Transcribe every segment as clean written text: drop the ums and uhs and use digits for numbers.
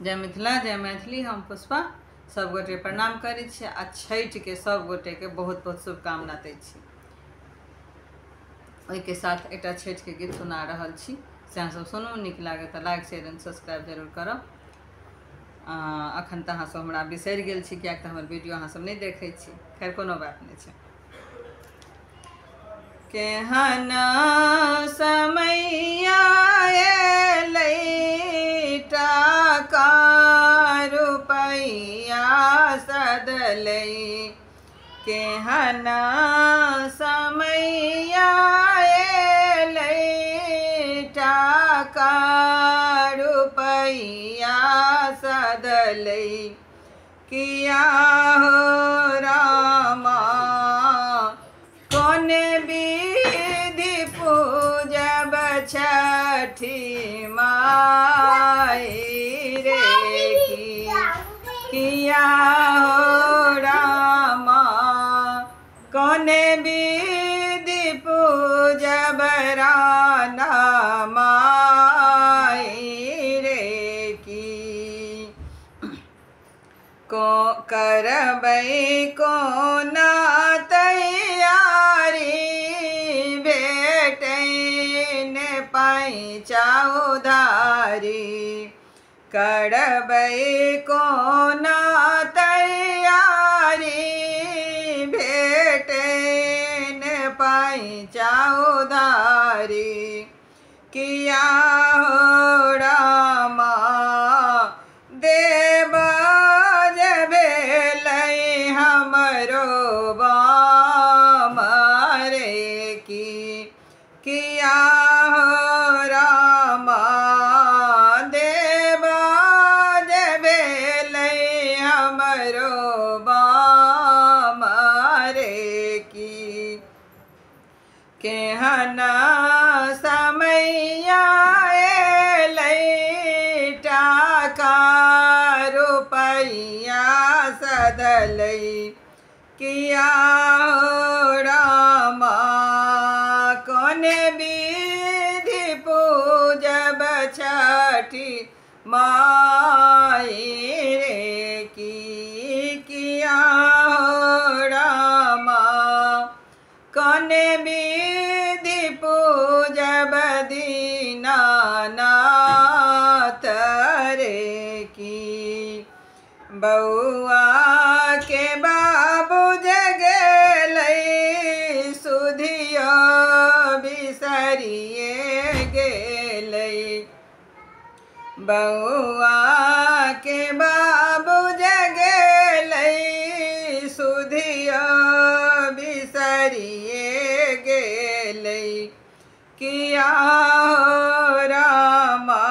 जय मिथिला जय मैथिली। हम पुष्पा सब गोटे प्रणाम करै छी आ छठि के सब गोटे के बहुत बहुत शुभकामना दै छी। ओहि के साथ एक छठि के गीत सुना रहल छी, से अहाँ सब सुनू। नीक लागे तो लाइक शेयर एंड सब्सक्राइब जरूर करब। अखन तऽ अहाँ सब हमरा बिसरि गेल छी, कियाक तऽ हमर वीडियो अहाँ सब नहीं देखै छी। खैर कोनो बात नहीं छै। केहन समैया टाका रुपैया सदलै, केहन समैया टाका रुपैया सदलै, किया हो रामा कौन विधि पूजब छठी माई रे, किया हो रामा कौन विधि पूजब राना माई रे, की को करबै कोना तैयारी भेटै ने पैंचा उधारी, करबै कोना तैयारी भेटै ने पैंचा उधारी, किया हो रामा देव हमरो बाम रे, की किया हो रामा देव हमरो बाम रे, की केहन समैया टाका रुपैया सदलै, किया हो रामा कौन विधि पूजब छठी माई रे, की किया हो रामा कौन विधि पूजब दीनानाथ रे, की बउआ के बाबू जगलै सुधियो बिसरिए गेलै, बउआ के बाबू जगलै सुधियो बिसरिए गेलै, किया हो रामा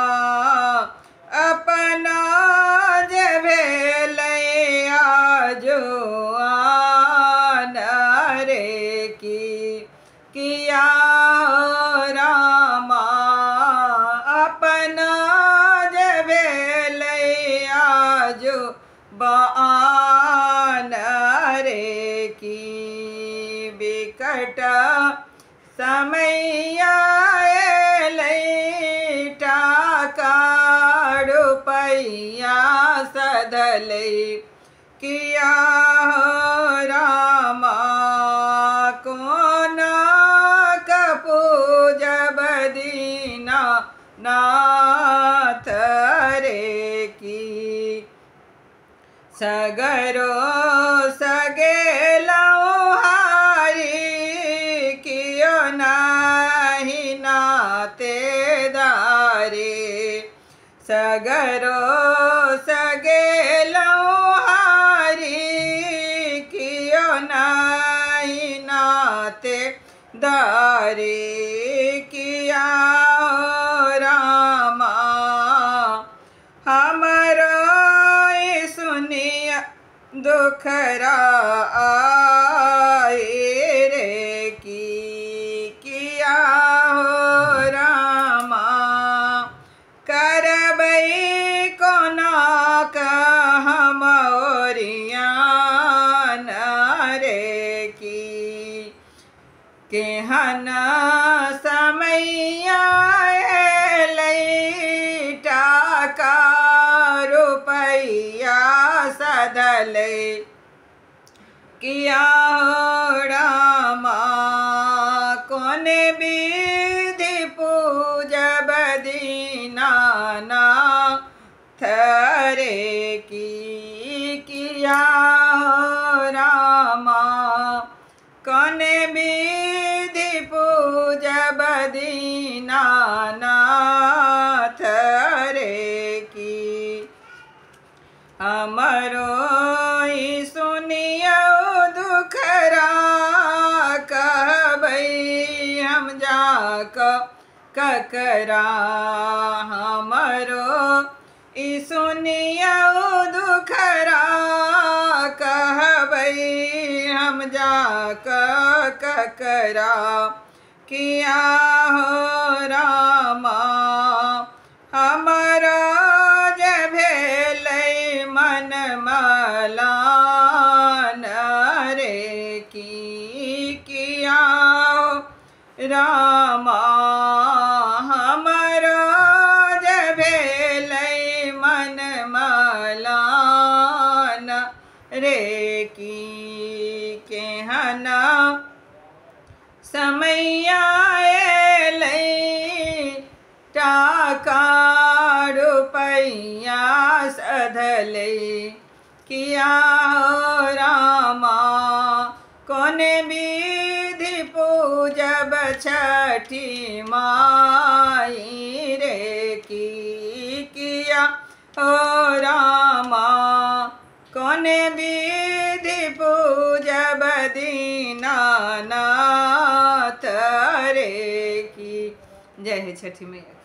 अपना जे भेलै आजो आन रे, की किया हो रामा अपना जे भेलै आजो बान रे, की बिकट समैया टाका रुपैया सदलै, किया हो रामा कोना पूजब दीना नाथ रे, की सगरो सगेलौ हारी कियो नाही नातेदारी, सगरो सगेलौ हारी कियो नाही नातेदारी, किया हो रामा हमरो सुनिया दुखरा आए रे, की किया हो रामा करबै कोना हम ओरियान रे, की केहन समैया टाका साधले किया हो रामा कोने विधि पूजब दीनानाथ रे की किया हो रामा कोने विधि पूजब दीनानाथ रे की हमरो सुनियो दुखरा कहबै हम जाक ककरा हमरो सुनियो दुखरा कहबै हम जाक ककरा किया हो रामा हमरो जे भेलै मन मलान रे की किया हो रामा हमरो जे भेलै मन मलान रे की केहन समैया एलै टाका रुपैया सधलै किया हो रामा कोने विधि पूजब छठी माई रे की किया हो रामा कोने विधि पूजब दीनानाथ रे की। जय हे छठी मैया।